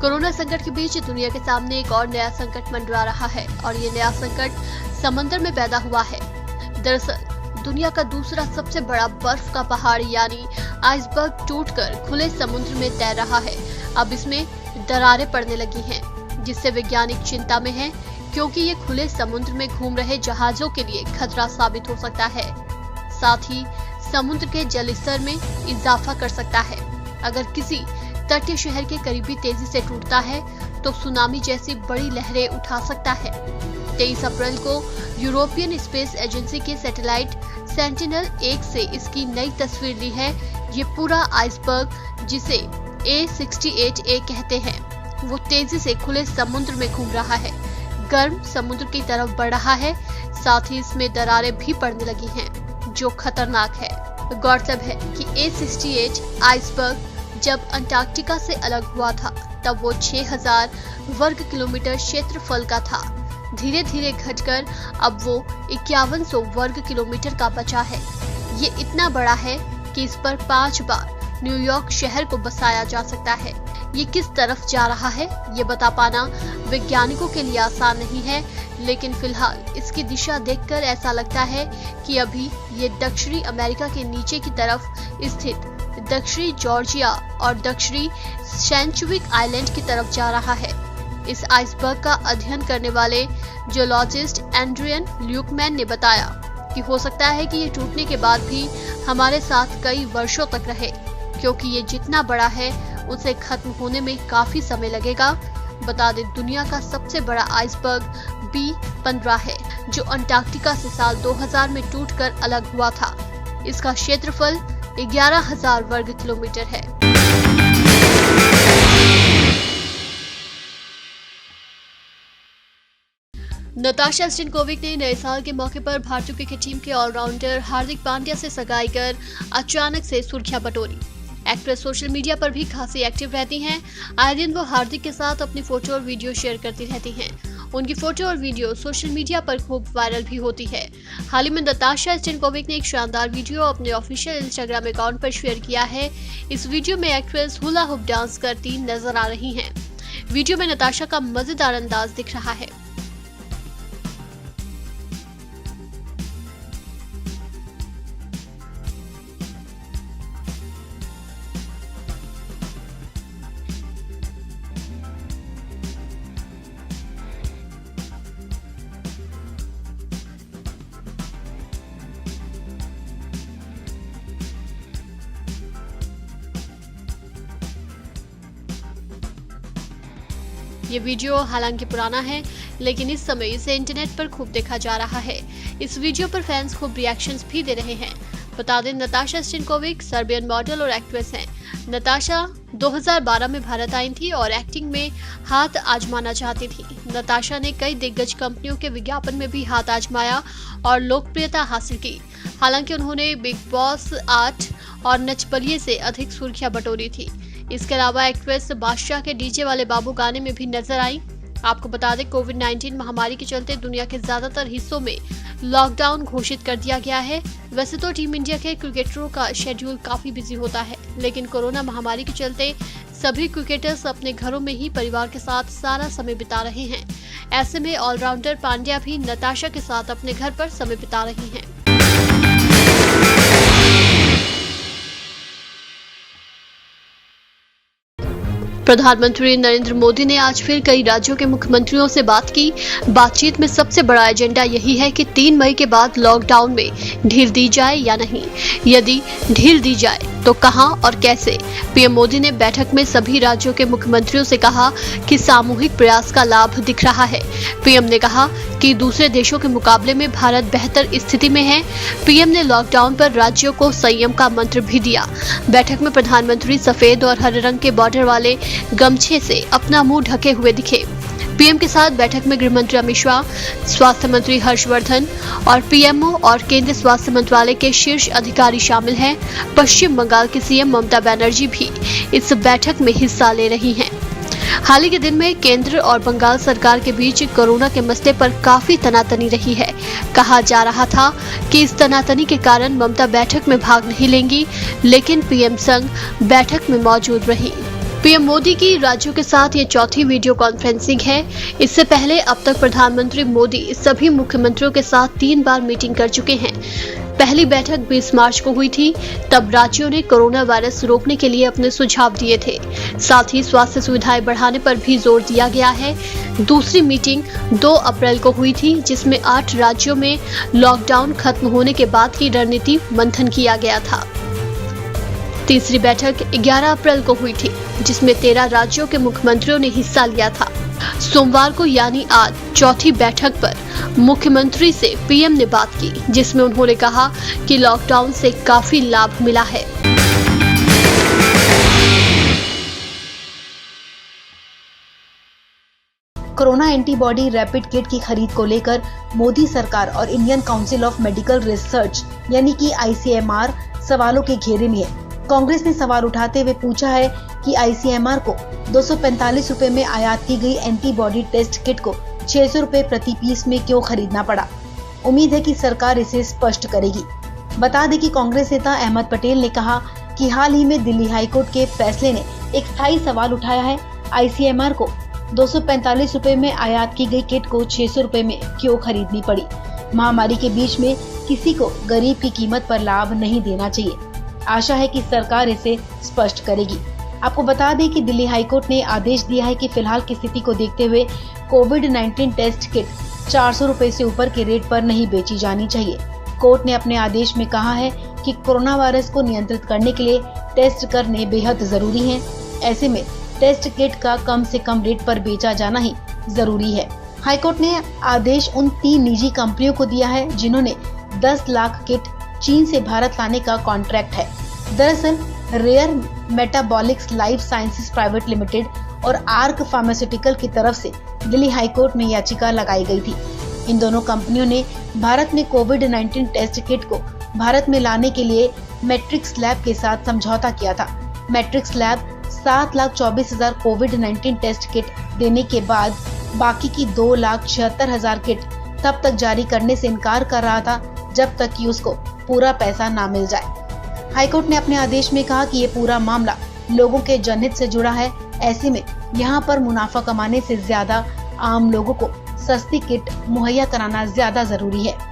Corona संकट के बीच दुनिया के सामने एक और नया संकट मंडरा रहा है और ये नया संकट समंदर में पैदा हुआ है। दरअसल दुनिया का दूसरा सबसे बड़ा बर्फ का पहाड़ यानी आइसबर्ग टूटकर खुले समुद्र में तैर रहा है। अब इसमें दरारें पड़ने लगी हैं, जिससे वैज्ञानिक चिंता में हैं, क्योंकि ये खुले समुद्र में घूम रहे जहाजों के लिए खतरा साबित हो सकता है। साथ ही समुद्र के जल स्तर में इजाफा कर सकता है। अगर किसी तटीय शहर के करीबी तेजी से टूटता है तो सुनामी जैसी बड़ी लहरें उठा सकता है। 23 अप्रैल को यूरोपियन स्पेस एजेंसी के सैटेलाइट सेंटिनल-1 से इसकी नई तस्वीर ली है। ये पूरा आइसबर्ग, जिसे A68A कहते हैं, वो तेजी से खुले समुद्र में घूम रहा है, गर्म समुद्र की तरफ बढ़ रहा है। साथ ही इसमें दरारें भी पड़ने लगी हैं, जो खतरनाक है। गौरतलब है कि A68 आइसबर्ग जब अंटार्कटिका से अलग हुआ था तब वो 6000 वर्ग किलोमीटर क्षेत्रफल का था। धीरे धीरे घटकर अब वो 5100 वर्ग किलोमीटर का बचा है। ये इतना बड़ा है कि इस पर 5 बार न्यूयॉर्क शहर को बसाया जा सकता है। ये किस तरफ जा रहा है ये बता पाना वैज्ञानिकों के लिए आसान नहीं है, लेकिन फिलहाल इसकी दिशा देखकर ऐसा लगता है कि अभी ये दक्षिणी अमेरिका के नीचे की तरफ स्थित दक्षिणी जॉर्जिया और दक्षिणी सेंचुरिक आइलैंड की तरफ जा रहा है। इस आइसबर्ग का अध्ययन करने वाले जियोलॉजिस्ट एंड्रियन ल्यूकमैन ने बताया कि हो सकता है कि ये टूटने के बाद भी हमारे साथ कई वर्षों तक रहे, क्योंकि ये जितना बड़ा है उसे खत्म होने में काफी समय लगेगा। बता दें, दुनिया का सबसे बड़ा आइसबर्ग B15 है, जो अंटार्कटिका से साल 2000 में टूटकर अलग हुआ था। इसका क्षेत्रफल 11,000 वर्ग किलोमीटर है। नताशा स्टेनकोविक ने नए साल के मौके पर भारतीय क्रिकेट टीम के ऑलराउंडर हार्दिक पांड्या से सगाई कर अचानक से सुर्खियां बटोरी। एक्ट्रेस सोशल मीडिया पर भी खासी एक्टिव रहती हैं। आए दिन वो हार्दिक के साथ अपनी फोटो और वीडियो शेयर करती रहती हैं। उनकी फोटो और वीडियो सोशल मीडिया पर खूब वायरल भी होती है। हाल ही में नताशा स्टेनकोविक ने एक शानदार वीडियो अपने ऑफिशियल इंस्टाग्राम अकाउंट पर शेयर किया है। इस वीडियो में एक्ट्रेस हुला हुप डांस करती नजर आ रही हैं। वीडियो में नताशा का मजेदार अंदाज दिख रहा है। ये वीडियो हालांकि पुराना है, लेकिन इस समय इसे इंटरनेट पर खूब देखा जा रहा है। इस वीडियो पर फैंस खूब रिएक्शंस भी दे रहे हैं। बता दें, नताशा स्टेनकोविक सर्बियन मॉडल और एक्ट्रेस हैं। नताशा 2012 में भारत आई थी और एक्टिंग में हाथ आजमाना चाहती थी। नताशा ने कई दिग्गज कंपनियों के विज्ञापन में भी हाथ आजमाया और लोकप्रियता हासिल की। हालांकि उन्होंने बिग बॉस 8 और नच बलिए से अधिक सुर्खियां बटोरी थी। इसके अलावा एक्ट्रेस बादशाह के डीजे वाले बाबू गाने में भी नजर आई। आपको बता दें, कोविड-19 महामारी के चलते दुनिया के ज्यादातर हिस्सों में लॉकडाउन घोषित कर दिया गया है। वैसे तो टीम इंडिया के क्रिकेटरों का शेड्यूल काफी बिजी होता है, लेकिन कोरोना महामारी के चलते सभी क्रिकेटर्स अपने घरों में ही परिवार के साथ सारा समय बिता रहे हैं। ऐसे में ऑलराउंडर पांड्या भी नताशा के साथ अपने घर पर समय बिता रही हैं। प्रधानमंत्री नरेंद्र मोदी ने आज फिर कई राज्यों के मुख्यमंत्रियों से बात की। बातचीत में सबसे बड़ा एजेंडा यही है कि 3 मई के बाद लॉकडाउन में ढील दी जाए या नहीं। यदि ढील दी जाए तो कहां और कैसे। पीएम मोदी ने बैठक में सभी राज्यों के मुख्यमंत्रियों से कहा कि सामूहिक प्रयास का लाभ दिख रहा है। पीएम ने कहा कि दूसरे देशों के मुकाबले में भारत बेहतर स्थिति में है। पीएम ने लॉकडाउन पर राज्यों को संयम का मंत्र भी दिया। बैठक में प्रधानमंत्री सफेद और हरे रंग के बॉर्डर वाले गमछे से अपना मुंह ढके हुए दिखे। पीएम के साथ बैठक में गृह मंत्री अमित शाह, स्वास्थ्य मंत्री हर्षवर्धन और पीएमओ और केंद्रीय स्वास्थ्य मंत्रालय के शीर्ष अधिकारी शामिल हैं। पश्चिम बंगाल की सीएम ममता बनर्जी भी इस बैठक में हिस्सा ले रही हैं। हाल ही के दिन में केंद्र और बंगाल सरकार के बीच कोरोना के मसले पर काफी तनातनी रही है। कहा जा रहा था कि इस तनातनी के कारण ममता बैठक में भाग नहीं लेंगी, लेकिन पीएम संग बैठक में मौजूद रही। पीएम मोदी की राज्यों के साथ ये चौथी वीडियो कॉन्फ्रेंसिंग है। इससे पहले अब तक प्रधानमंत्री मोदी सभी मुख्यमंत्रियों के साथ 3 बार मीटिंग कर चुके हैं। पहली बैठक 20 मार्च को हुई थी, तब राज्यों ने कोरोना वायरस रोकने के लिए अपने सुझाव दिए थे। साथ ही स्वास्थ्य सुविधाएं बढ़ाने पर भी जोर दिया गया है। दूसरी मीटिंग 2 अप्रैल को हुई थी, जिसमें 8 राज्यों में लॉकडाउन खत्म होने के बाद की रणनीति मंथन किया गया था। तीसरी बैठक 11 अप्रैल को हुई थी, जिसमें 13 राज्यों के मुख्यमंत्रियों ने हिस्सा लिया था। सोमवार को यानी आज चौथी बैठक पर मुख्यमंत्री से पीएम ने बात की, जिसमें उन्होंने कहा कि लॉकडाउन से काफी लाभ मिला है। कोरोना एंटीबॉडी रैपिड किट की खरीद को लेकर मोदी सरकार और Indian council of medical research यानी कि ICMR सवालों के घेरे में है। कांग्रेस ने सवाल उठाते हुए पूछा है कि ICMR को 245 रुपए में आयात की गई एंटीबॉडी टेस्ट किट को 600 रुपए प्रति पीस में क्यों खरीदना पड़ा। उम्मीद है कि सरकार इसे स्पष्ट करेगी। बता दें कि कांग्रेस नेता अहमद पटेल ने कहा कि हाल ही में दिल्ली हाईकोर्ट के फैसले ने एक स्थायी सवाल उठाया है। ICMR को 245 रुपए में आयात की गई किट को 600 रुपए में क्यों खरीदनी पड़ी। महामारी के बीच में किसी को गरीब की कीमत पर लाभ नहीं देना चाहिए। आशा है कि सरकार इसे स्पष्ट करेगी। आपको बता दें कि दिल्ली हाईकोर्ट ने आदेश दिया है कि फिलहाल की स्थिति को देखते हुए कोविड-19 टेस्ट किट 400 रुपए से ऊपर के रेट पर नहीं बेची जानी चाहिए। कोर्ट ने अपने आदेश में कहा है कि कोरोना वायरस को नियंत्रित करने के लिए टेस्ट करने बेहद जरूरी है। ऐसे में टेस्ट किट का कम से कम रेट पर बेचा जाना ही जरूरी है। हाईकोर्ट ने आदेश उन 3 निजी कंपनियों को दिया है जिन्होंने 10 लाख किट चीन से भारत लाने का कॉन्ट्रैक्ट है। दरअसल rare metabolics life sciences private limited और आर्क फार्मास्यूटिकल की तरफ से दिल्ली हाईकोर्ट में याचिका लगाई गई थी। इन दोनों कंपनियों ने भारत में कोविड-19 टेस्ट किट को भारत में लाने के लिए मैट्रिक्स लैब के साथ समझौता किया था। मैट्रिक्स लैब 7,24,000 कोविड-19 टेस्ट किट देने के बाद बाकी की 2,76,000 किट तब तक जारी करने से इनकार कर रहा था जब तक कि उसको पूरा पैसा ना मिल जाए। हाईकोर्ट ने अपने आदेश में कहा कि ये पूरा मामला लोगों के जनहित से जुड़ा है। ऐसे में यहाँ पर मुनाफा कमाने से ज्यादा आम लोगों को सस्ती किट मुहैया कराना ज्यादा जरूरी है।